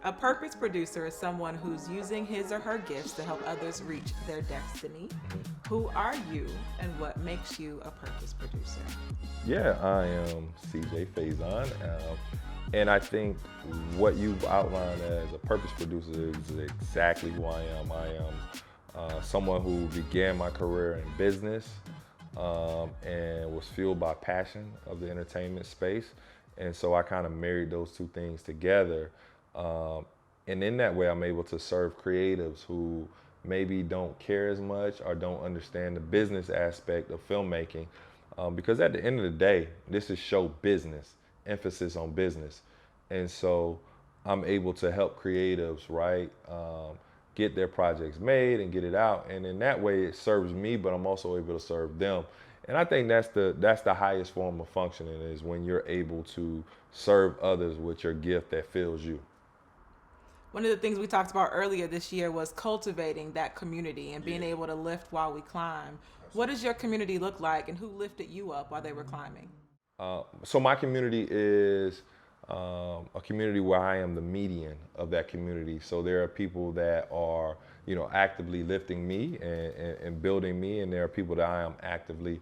A purpose producer is someone who's using his or her gifts to help others reach their destiny. Who are you and what makes you a purpose producer? Yeah, I am CJ Faison, and I think what you've outlined as a purpose producer is exactly who I am. I am someone who began my career in business and was fueled by passion of the entertainment space, and so I kind of married those two things together. Um, and in that way, I'm able to serve creatives who maybe don't care as much or don't understand the business aspect of filmmaking. Because at the end of the day, this is show business, emphasis on business. And so I'm able to help creatives, right, get their projects made and get it out. And in that way, it serves me, but I'm also able to serve them. And I think that's the highest form of functioning is when you're able to serve others with your gift that fills you. One of the things we talked about earlier this year was cultivating that community and being Yeah, able to lift while we climb. What does absolutely. your community look like and who lifted you up while they were climbing? So my community is a community where I am the median of that community. So there are people that are, actively lifting me and building me, and there are people that I am actively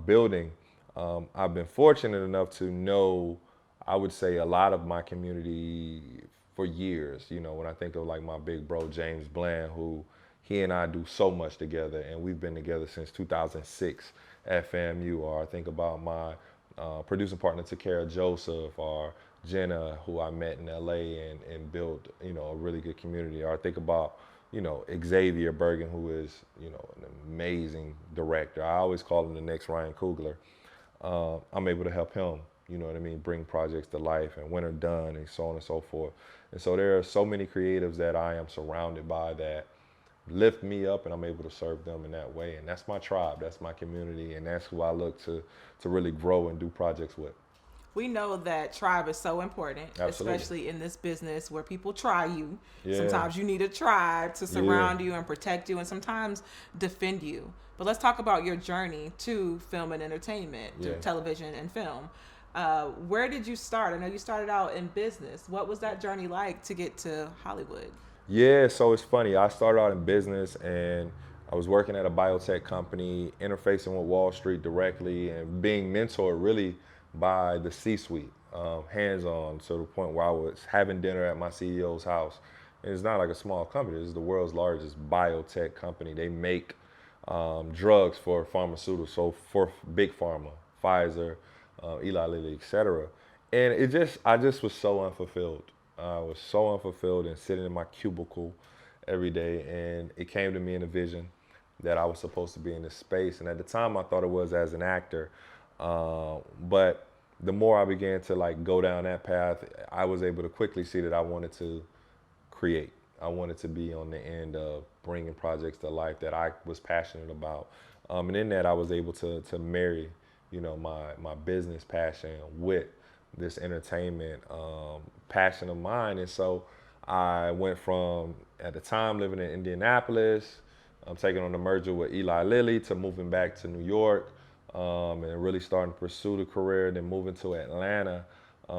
building. I've been fortunate enough to know, I would say, a lot of my community for years. When I think of like my big bro James Bland, who he and I do so much together, and we've been together since 2006 at FAMU. Or I think about my producing partner Takara Joseph, or Jenna, who I met in LA and built, a really good community. Or I think about, Xavier Bergen, who is, an amazing director. I always call him the next Ryan Coogler. I'm able to help him, bring projects to life and when they're done and so on and so forth. And so there are so many creatives that I am surrounded by that lift me up and I'm able to serve them in that way. And that's my tribe, that's my community, and that's who I look to really grow and do projects with. We know that tribe is so important, Absolutely. especially in this business where people try you. Yeah. Sometimes you need a tribe to Yeah. surround you and protect you and sometimes defend you. But let's talk about your journey to film and entertainment, to Yeah. television and film. Where did you start? I know you started out in business. What was that journey like to get to Hollywood? Yeah, so it's funny. I started out in business and I was working at a biotech company, interfacing with Wall Street directly and being mentored really by the C-suite, hands on, to the point where I was having dinner at my CEO's house. And it's not like a small company, this is the world's largest biotech company. They make drugs for pharmaceuticals, so for big pharma, Pfizer, Eli Lilly, etc. And I just was so unfulfilled. I was so unfulfilled and sitting in my cubicle every day. And it came to me in a vision that I was supposed to be in this space. And at the time, I thought it was as an actor. But the more I began to like go down that path, I was able to quickly see that I wanted to create. I wanted to be on the end of bringing projects to life that I was passionate about. And in that, I was able to marry, my business passion with this entertainment passion of mine. And so I went from, at the time, living in Indianapolis, taking on the merger with Eli Lilly, to moving back to New York, and really starting to pursue the career, then moving to Atlanta,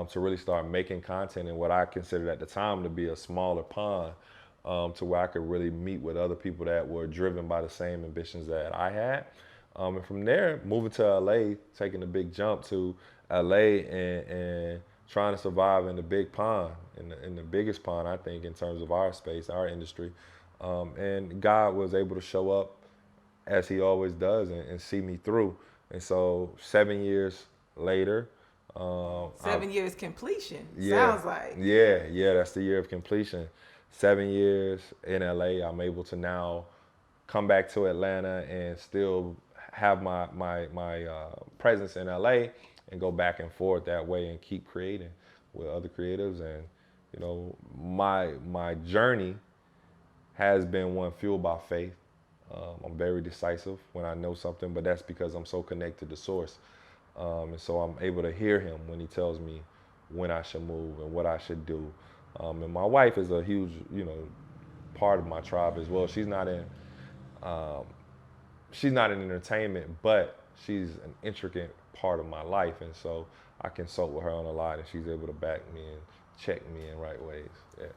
to really start making content in what I considered at the time to be a smaller pond, to where I could really meet with other people that were driven by the same ambitions that I had. And from there, moving to LA, taking a big jump to LA and trying to survive in the big pond, in the biggest pond, I think, in terms of our space, our industry. And God was able to show up as he always does and see me through. And so 7 years later, I 7 years completion, yeah, sounds like. yeah, that's the year of completion. 7 years in LA, I'm able to now come back to Atlanta and still have my presence in LA and go back and forth that way and keep creating with other creatives. And my journey has been one fueled by faith. I'm very decisive when I know something, but that's because I'm so connected to Source. And so I'm able to hear him when he tells me when I should move and what I should do. And my wife is a huge, part of my tribe as well. Um, she's not in entertainment, but she's an intricate part of my life, and so I consult with her on a lot, and she's able to back me and check me in right ways. Yeah.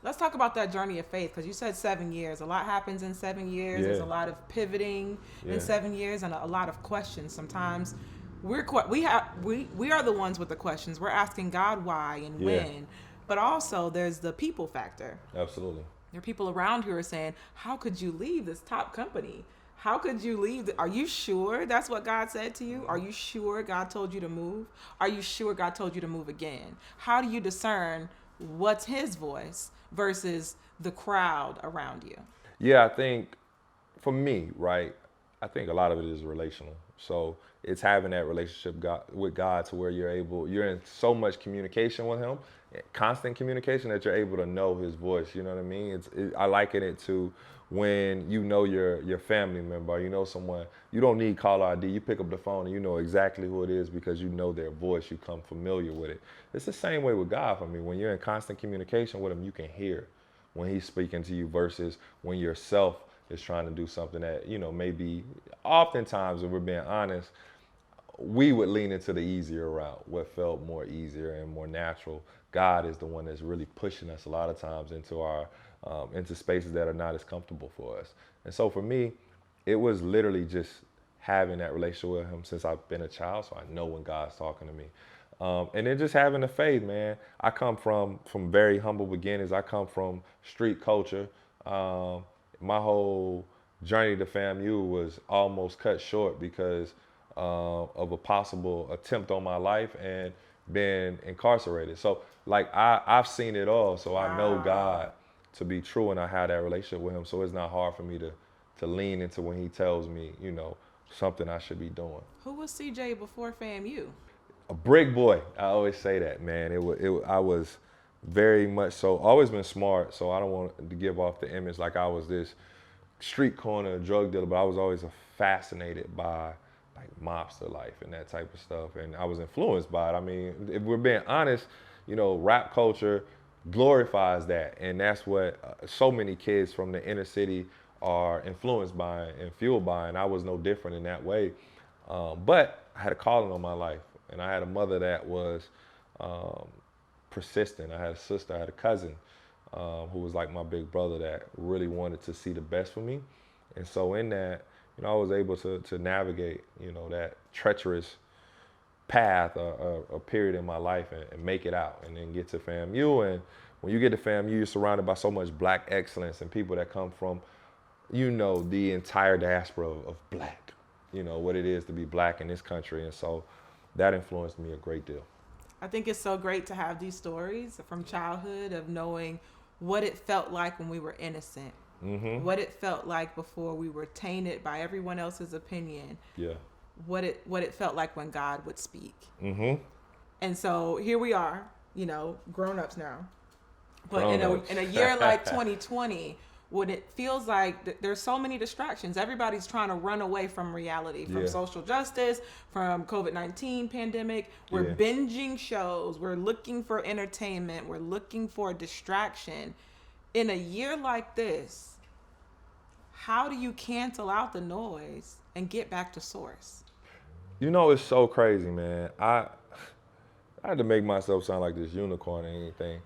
Let's talk about that journey of faith, because you said 7 years. A lot happens in 7 years. There's Yeah, a lot of pivoting in yeah, 7 years, and a lot of questions. Sometimes we are the ones with the questions. We're asking God why and yeah, when, but also there's the people factor. absolutely. There are people around who are saying, "How could you leave this top company? How could you leave? Are you sure that's what God said to you? Are you sure God told you to move? Are you sure God told you to move again? How do you discern what's His voice versus the crowd around you?" Yeah, I think for me, right, I think a lot of it is relational. So it's having that relationship with God to where you're in so much communication with Him, constant communication that you're able to know His voice. You know what I mean? I liken it to when you know your family member, or you know someone, you don't need caller ID. You pick up the phone and you know exactly who it is because you know their voice. You come familiar with it. It's the same way with God for me. When you're in constant communication with Him, you can hear when He's speaking to you versus when yourself is trying to do something that, maybe oftentimes, if we're being honest, we would lean into the easier route, what felt more easier and more natural. God is the one that's really pushing us a lot of times into spaces that are not as comfortable for us. And so for me, it was literally just having that relationship with Him since I've been a child, so I know when God's talking to me. And then just having the faith, man. I come from very humble beginnings. I come from street culture. My whole journey to FAMU was almost cut short because of a possible attempt on my life and being incarcerated. So like I've seen it all. So I know Wow. God to be true and I have that relationship with Him. So it's not hard for me to lean into when He tells me, something I should be doing. Who was CJ before FAMU? A brick boy. I always say that, man. I was very much so. Always been smart, so I don't want to give off the image like I was this street corner drug dealer. But I was always fascinated by like mobster life and that type of stuff, and I was influenced by it. I mean, if we're being honest, rap culture glorifies that, and that's what so many kids from the inner city are influenced by and fueled by, and I was no different in that way. But I had a calling on my life, and I had a mother that was um, persistent. I had a sister, I had a cousin who was like my big brother that really wanted to see the best for me. And so in that, I was able to navigate, that treacherous path or period in my life and make it out and then get to FAMU. And when you get to FAMU, you're surrounded by so much black excellence and people that come from, the entire diaspora of black, what it is to be black in this country. And so that influenced me a great deal. I think it's so great to have these stories from childhood of knowing what it felt like when we were innocent, what it felt like before we were tainted by everyone else's opinion, Yeah. what it felt like when God would speak. Mm-hmm. And so here we are, grown ups now. But Grown-ups. in a year like 2020, when it feels like there's so many distractions, everybody's trying to run away from reality, from Yeah. social justice, from COVID-19 pandemic. We're Yeah. binging shows. We're looking for entertainment. We're looking for distraction. In a year like this, how do you cancel out the noise and get back to source? It's so crazy, man. I had to make myself sound like this unicorn or anything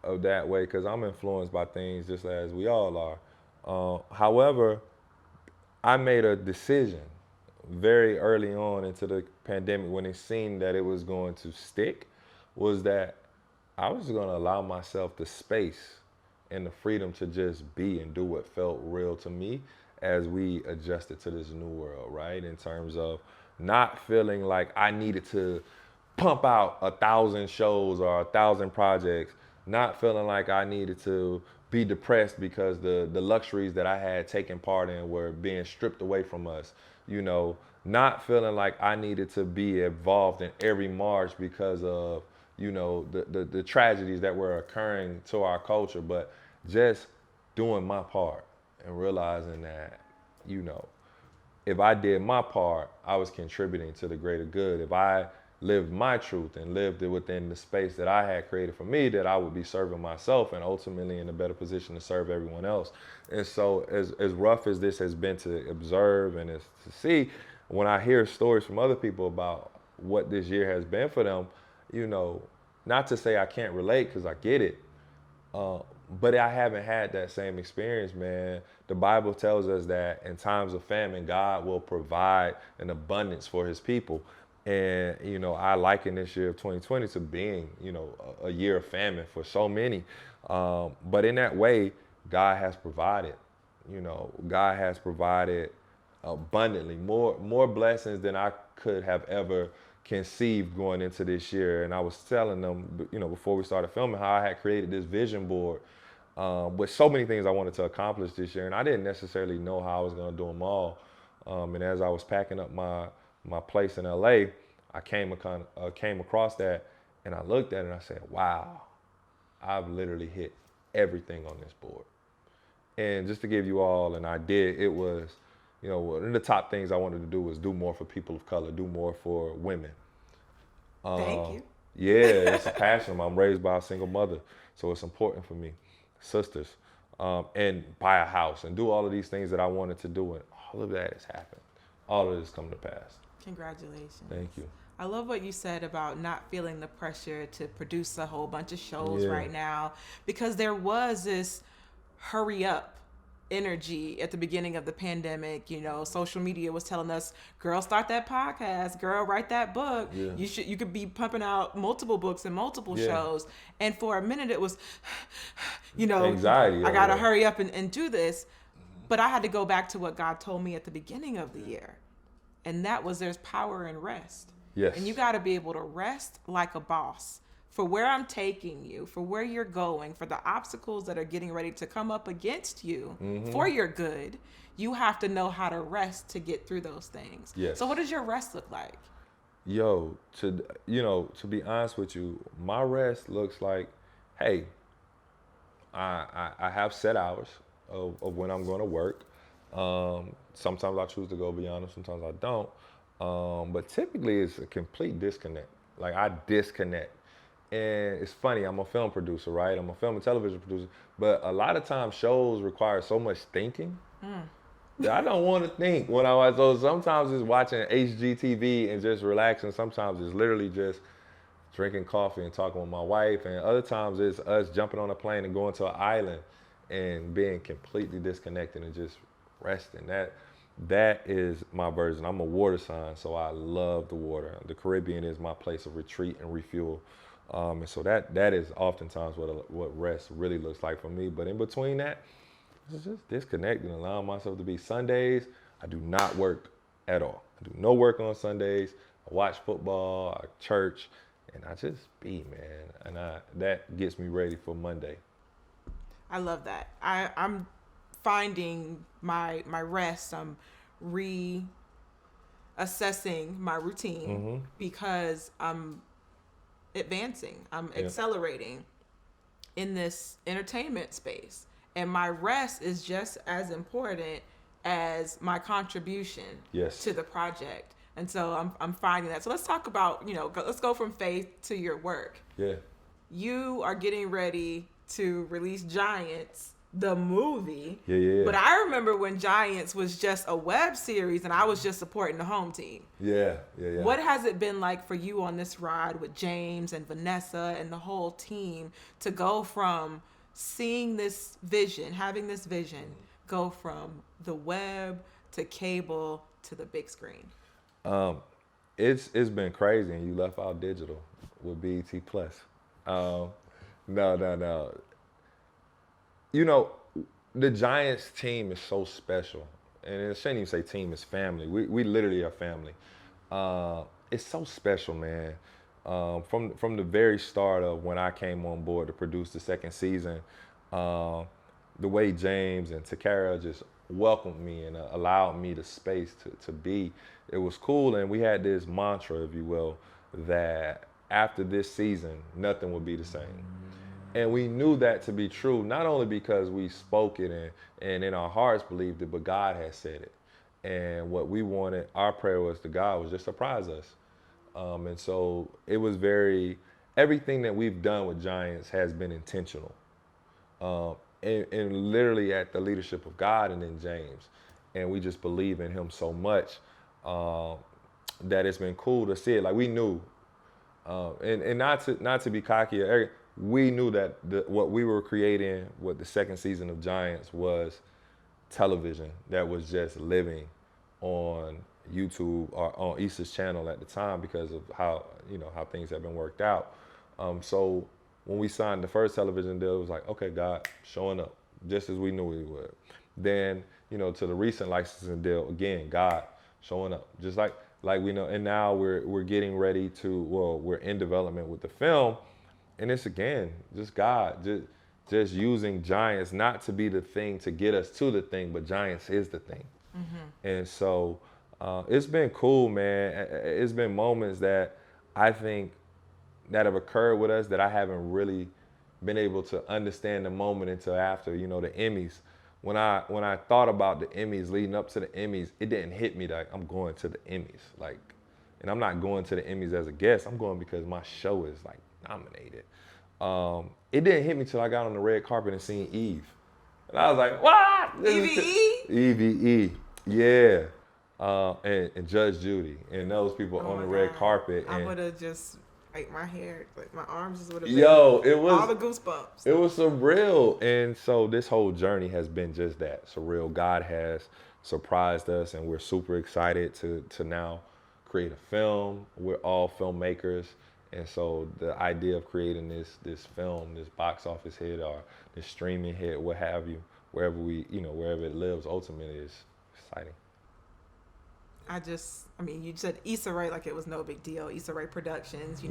of that way because I'm influenced by things just as we all are. However, I made a decision very early on into the pandemic when it seemed that it was going to stick, was that I was going to allow myself the space and the freedom to just be and do what felt real to me as we adjusted to this new world, right? In terms of not feeling like I needed to pump out 1,000 shows or 1,000 projects, not feeling like I needed to be depressed because the luxuries that I had taken part in were being stripped away from us, not feeling like I needed to be involved in every march because of, the tragedies that were occurring to our culture, but just doing my part and realizing that, if I did my part, I was contributing to the greater good. If I lived my truth and lived it within the space that I had created for me, that I would be serving myself and ultimately in a better position to serve everyone else. And so as rough as this has been to observe and as to see, when I hear stories from other people about what this year has been for them, not to say I can't relate because I get it, But I haven't had that same experience, man. The Bible tells us that in times of famine, God will provide an abundance for his people. And, I liken this year of 2020 to being, a year of famine for so many. But in that way, God has provided. God has provided abundantly, more blessings than I could have ever conceived going into this year. And I was telling them, before we started filming, how I had created this vision board with so many things I wanted to accomplish this year, and I didn't necessarily know how I was going to do them all. And as I was packing up my place in LA, I came across that, and I looked at it and I said, "Wow, I've literally hit everything on this board." And just to give you all an idea, it was, one of the top things I wanted to do was do more for people of color, do more for women. Thank you. Yeah, it's a passion. I'm raised by a single mother, so it's important for me. Sisters, and buy a house and do all of these things that I wanted to do, and all of that has happened. All of it has come to pass. Congratulations. Thank you. I love what you said about not feeling the pressure to produce a whole bunch of shows Yeah. right now, because there was this hurry up energy at the beginning of the pandemic. Social media was telling us, girl, start that podcast, girl, write that book. Yeah. You could be pumping out multiple books and multiple Yeah. shows. And for a minute it was, Anxiety I gotta over it. hurry up and do this. But I had to go back to what God told me at the beginning of the year. And that was, there's power in rest. Yes. And you got to be able to rest like a boss for where I'm taking you, for where you're going, for the obstacles that are getting ready to come up against you for your good. You have to know how to rest to get through those things. Yes. So what does your rest look like? Yo, to be honest with you, my rest looks like, hey, I have set hours of when I'm going to work. Sometimes I choose to go beyond them, sometimes I don't. But typically it's a complete disconnect. Like, I disconnect. And it's funny, I'm a film producer, right? I'm a film and television producer. But a lot of times shows require so much thinking that I don't want to think when I watch. So sometimes it's watching HGTV and just relaxing. Sometimes it's literally just drinking coffee and talking with my wife. And other times it's us jumping on a plane and going to an island and being completely disconnected and just resting. That is my version. I'm a water sign, so I love the water. The Caribbean is my place of retreat and refuel. And so that is oftentimes what rest really looks like for me. But in between that, it's just disconnecting, allowing myself to be. Sundays, I do not work at all. I do no work on Sundays. I watch football, I church, and I just be, man. And that gets me ready for Monday. I love that. I'm finding my rest. I'm reassessing my routine because I'm advancing. I'm accelerating in this entertainment space. And my rest is just as important as my contribution to the project. And so I'm finding that. So let's talk about, let's go from faith to your work. Yeah. You are getting ready to release Giants, the movie. Yeah. But I remember when Giants was just a web series and I was just supporting the home team. Yeah. What has it been like for you on this ride with James and Vanessa and the whole team to go from seeing this vision, having this vision, go from the web to cable to the big screen? It's been crazy, and you left out digital with BET Plus. No. The Giants team is so special, and I shouldn't even say team, it's family. We literally are family. It's so special, man. From the very start of when I came on board to produce the second season, the way James and Takara just welcomed me and allowed me the space to be, it was cool. And we had this mantra, if you will, that after this season, nothing would be the same. And we knew that to be true, not only because we spoke it and in our hearts believed it, but God had said it. And what we wanted, our prayer was to God was just surprise us. And so it was everything that we've done with Giants has been intentional. And literally at the leadership of God and then James. And we just believe in him so much that it's been cool to see it. Like, we knew, and not to be cocky or arrogant, we knew that what we were creating with the second season of Giants was television that was just living on YouTube or on Issa's channel at the time because of how how things have been worked out. So when we signed the first television deal, it was like, okay, God showing up just as we knew He would. Then to the recent licensing deal, again, God showing up just like we know. And now we're getting ready to we're in development with the film, and it's again just God just using Giants not to be the thing to get us to the thing, but Giants is the thing. And so it's been cool, man. It's been moments that I think that have occurred with us that I haven't really been able to understand the moment until after, the Emmys. When I thought about the Emmys leading up to the Emmys, it didn't hit me like I'm going to the Emmys. Like, and I'm not going to the Emmys as a guest. I'm going because my show is like nominated. It didn't hit me till I got on the red carpet and seen Eve. And I was like, what? EVE? EVE, yeah. And Judge Judy and those people on the red carpet. I And would have just, like, my hair, like, my arms just would have been it was all the goosebumps. It was surreal. And so this whole journey has been just that, surreal. God has surprised us, and we're super excited to now create a film. We're all filmmakers. And so the idea of creating this film, this box office hit or this streaming hit, what have you, wherever wherever it lives, ultimately is exciting. You said Issa Rae like it was no big deal. Issa Rae Productions,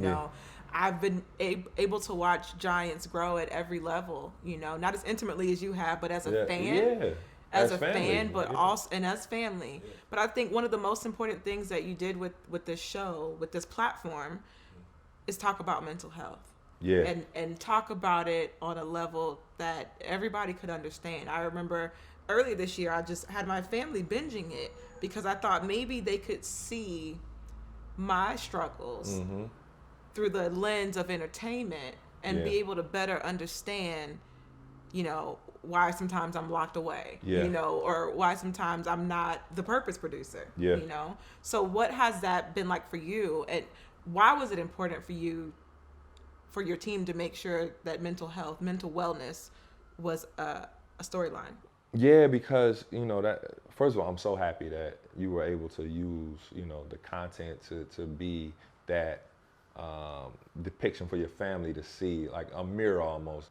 I've been able to watch Giants grow at every level, not as intimately as you have, but as a fan. Yeah. As a fan, but also, and as family. But I think one of the most important things that you did with this show, with this platform, is talk about mental health. Yeah. And talk about it on a level that everybody could understand. I remember earlier this year, I just had my family binging it because I thought maybe they could see my struggles through the lens of entertainment and be able to better understand, why sometimes I'm locked away, or why sometimes I'm not the purpose producer, So what has that been like for you? And why was it important for you, for your team to make sure that mental health, mental wellness was a storyline? Yeah, because, that first of all, I'm so happy that you were able to use, the content to be that depiction for your family to see, like a mirror almost.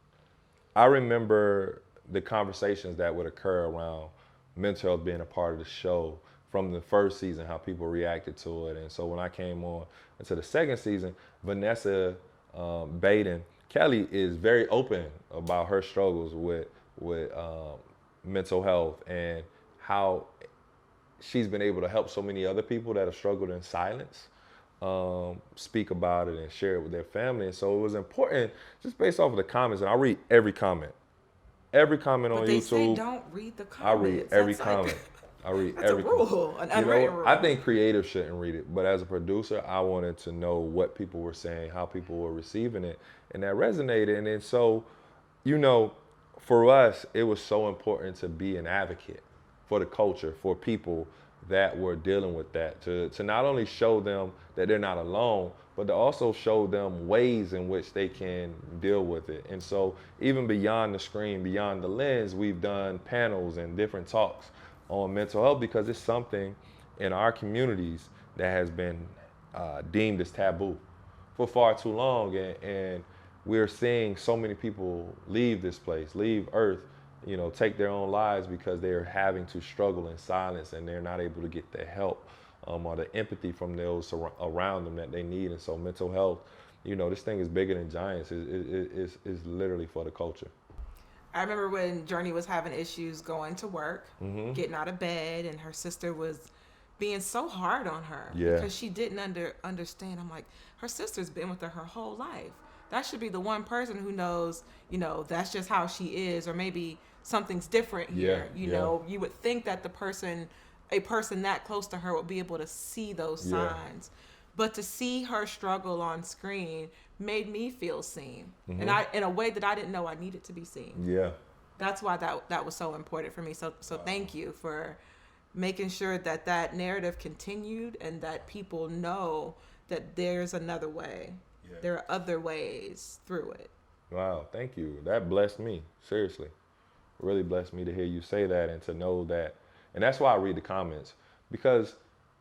I remember the conversations that would occur around mental health being a part of the show from the first season, how people reacted to it. And so when I came on into the second season, Vanessa Baden, Kelly is very open about her struggles with mental health and how she's been able to help so many other people that have struggled in silence speak about it and share it with their family. And so it was important, just based off of the comments, and I read every comment on YouTube. But they say don't read the comments. I read every comment. I read that's every a rule, an unwritten rule. I think creatives shouldn't read it, but as a producer, I wanted to know what people were saying, how people were receiving it, and that resonated. And then so, for us, it was so important to be an advocate for the culture, for people that were dealing with that, to not only show them that they're not alone, but to also show them ways in which they can deal with it. And so even beyond the screen, beyond the lens, we've done panels and different talks on mental health because it's something in our communities that has been deemed as taboo for far too long. And we're seeing so many people leave this place, leave Earth, take their own lives because they're having to struggle in silence and they're not able to get the help or the empathy from those around them that they need. And so mental health, this thing is bigger than Giants. It's literally for the culture. I remember when Journey was having issues going to work, getting out of bed, and her sister was being so hard on her because she didn't understand. I'm like, her sister's been with her whole life. That should be the one person who knows, that's just how she is, or maybe something's different here. You would think that a person that close to her would be able to see those signs. But to see her struggle on screen made me feel seen, and in a way that I didn't know I needed to be seen. Yeah, that's why that was so important for me. So thank you for making sure that narrative continued and that people know that there's another way. Yeah. There are other ways through it. Wow, thank you. That blessed me, seriously. Really blessed me to hear you say that and to know that. And that's why I read the comments. Because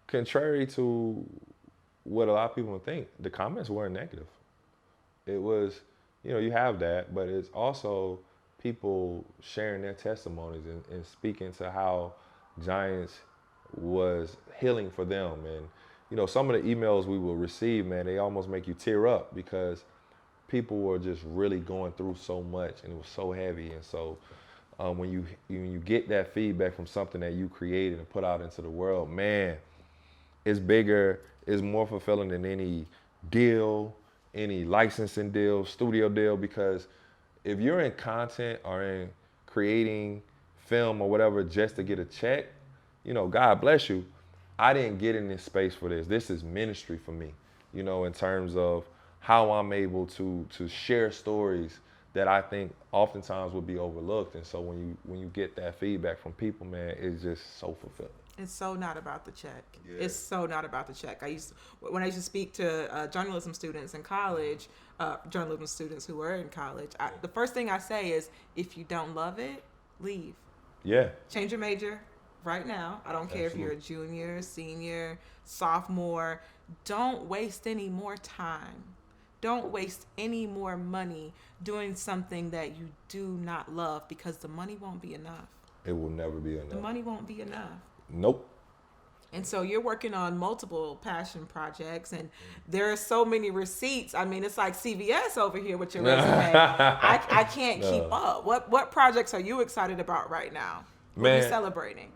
contrary to what a lot of people think, the comments weren't negative. It was, you have that, but it's also people sharing their testimonies and speaking to how Giants was healing for them. And, some of the emails we will receive, man, they almost make you tear up because people were just really going through so much and it was so heavy. And so when you get that feedback from something that you created and put out into the world, man, it's bigger, it's more fulfilling than any deal, any licensing deal, studio deal, because if you're in content or in creating film or whatever just to get a check, God bless you. I didn't get in this space for this. This is ministry for me, in terms of how I'm able to share stories that I think oftentimes would be overlooked. And so when you get that feedback from people, man, it's just so fulfilling. It's so not about the check. Yeah. It's so not about the check. When I used to speak to journalism students in college, journalism students who were in college, the first thing I say is, if you don't love it, leave. Yeah. Change your major right now. I don't care if you're a junior, senior, sophomore. Don't waste any more time. Don't waste any more money doing something that you do not love, because the money won't be enough. It will never be enough. The money won't be enough. Nope. And so you're working on multiple passion projects, and there are so many receipts. I mean, it's like CVS over here with your resume. I can't keep up. What projects are you excited about right now? What are you celebrating?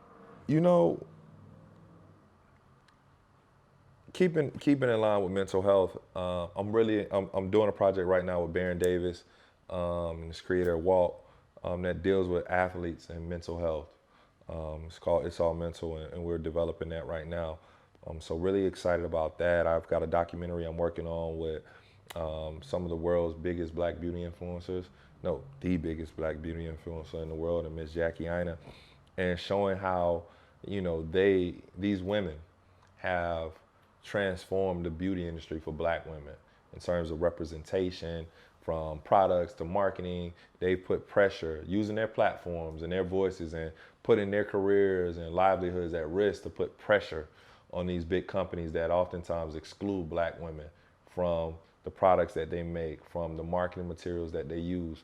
Keeping in line with mental health, I'm doing a project right now with Baron Davis, and his creator Walt, that deals with athletes and mental health. It's called It's All Mental, and we're developing that right now. So really excited about that. I've got a documentary I'm working on with some of the world's biggest black beauty influencers. No, the biggest black beauty influencer in the world, and Miss Jackie Aina, and showing how, these women have transformed the beauty industry for black women in terms of representation, from products to marketing. They put pressure using their platforms and their voices and putting their careers and livelihoods at risk to put pressure on these big companies that oftentimes exclude black women from the products that they make, from the marketing materials that they use.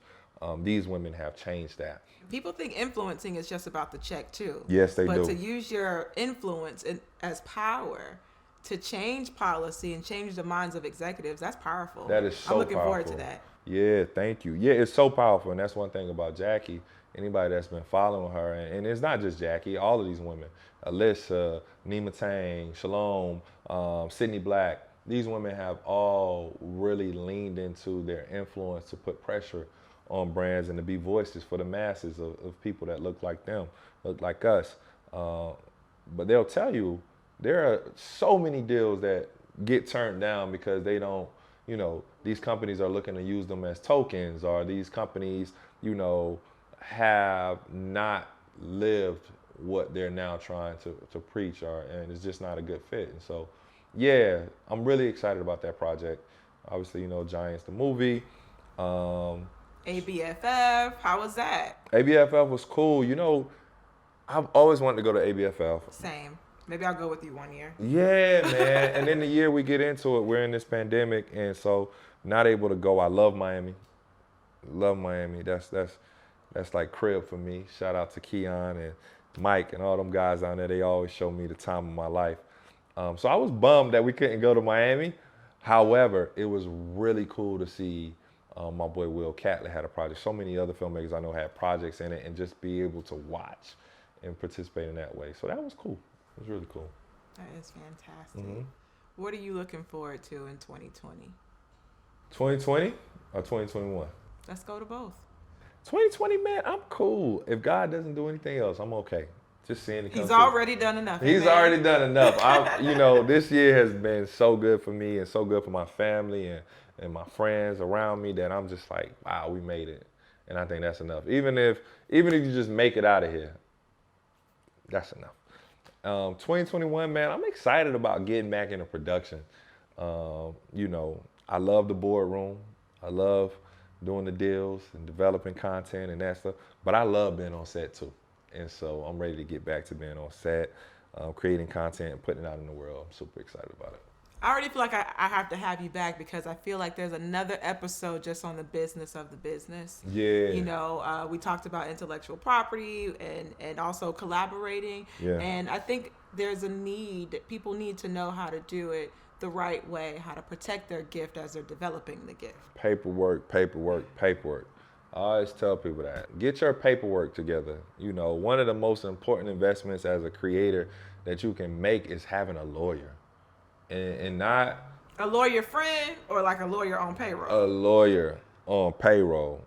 These women have changed that. People think influencing is just about the check too. Yes, they do. But to use your influence as power to change policy and change the minds of executives, that's powerful. That is so powerful. I'm looking forward to that. Yeah, thank you. Yeah, it's so powerful, and that's one thing about Jackie. Anybody that's been following her, and it's not just Jackie, all of these women, Alyssa, Nima Tang, Shalom, Sydney Black, these women have all really leaned into their influence to put pressure on brands and to be voices for the masses of people that look like them, look like us. But they'll tell you, there are so many deals that get turned down because they don't, these companies are looking to use them as tokens, or these companies, have not lived what they're now trying to preach, and it's just not a good fit. And so, yeah, I'm really excited about that project. Obviously, Giants, the movie. ABFF, how was that? ABFF was cool. I've always wanted to go to ABFF. Same. Maybe I'll go with you one year. Yeah, man. And then the year we get into it, we're in this pandemic, and so not able to go. I love Miami. Love Miami. That's like crib for me. Shout out to Keon and Mike and all them guys down there. They always show me the time of my life. So I was bummed that we couldn't go to Miami. However, it was really cool to see my boy Will Catlett had a project. So many other filmmakers I know had projects in it, and just be able to watch and participate in that way. So that was cool. It was really cool. That is fantastic. Mm-hmm. What are you looking forward to in 2020? 2020 or 2021? Let's go to both. 2020, man, I'm cool. If God doesn't do anything else, I'm okay. Just seeing it come He's already done enough. He's already done enough. This year has been so good for me and so good for my family and my friends around me that I'm just like, wow, we made it. And I think that's enough. Even if you just make it out of here, that's enough. 2021, man, I'm excited about getting back into production. I love the boardroom. I love doing the deals and developing content and that stuff. But I love being on set too. And so I'm ready to get back to being on set, creating content and putting it out in the world. I'm super excited about it. I already feel like I have to have you back because I feel like there's another episode just on the business of the business. Yeah. You know, we talked about intellectual property and also collaborating. Yeah. And I think there's a need, people need to know how to do it the right way, how to protect their gift as they're developing the gift. Paperwork, paperwork, paperwork. I always tell people that. Get your paperwork together. You know, one of the most important investments as a creator that you can make is having a lawyer. And not a lawyer friend or like a lawyer on payroll. A lawyer on payroll,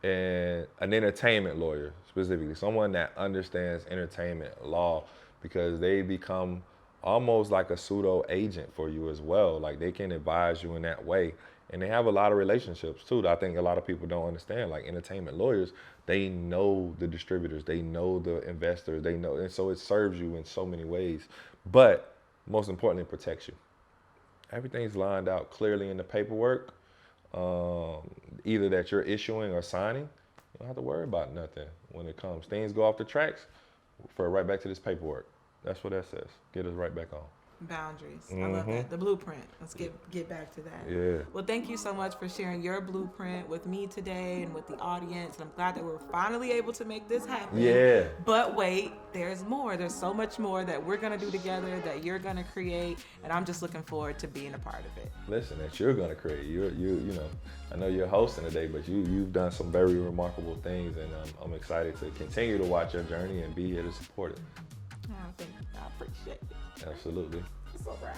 and an entertainment lawyer specifically, someone that understands entertainment law, because they become almost like a pseudo agent for you as well. Like they can advise you in that way, and they have a lot of relationships too that I think a lot of people don't understand. Like entertainment lawyers, they know the distributors, they know the investors, they know, and so it serves you in so many ways. But most importantly, it protects you. Everything's lined out clearly in the paperwork, either that you're issuing or signing. You don't have to worry about nothing when it comes. Things go off the tracks, refer right back to this paperwork. That's what that says. Get us right back on. Boundaries. I love that. The blueprint. Let's get back to that. Yeah. Well, thank you so much for sharing your blueprint with me today and with the audience. And I'm glad that we're finally able to make this happen. Yeah. But wait, there's more. There's so much more that we're gonna do together, that you're gonna create, and I'm just looking forward to being a part of it. Listen, that you're gonna create. You know. I know you're hosting today, but you've done some very remarkable things, and I'm excited to continue to watch your journey and be here to support it. Oh, thank you. I appreciate it. Absolutely. I'm so proud.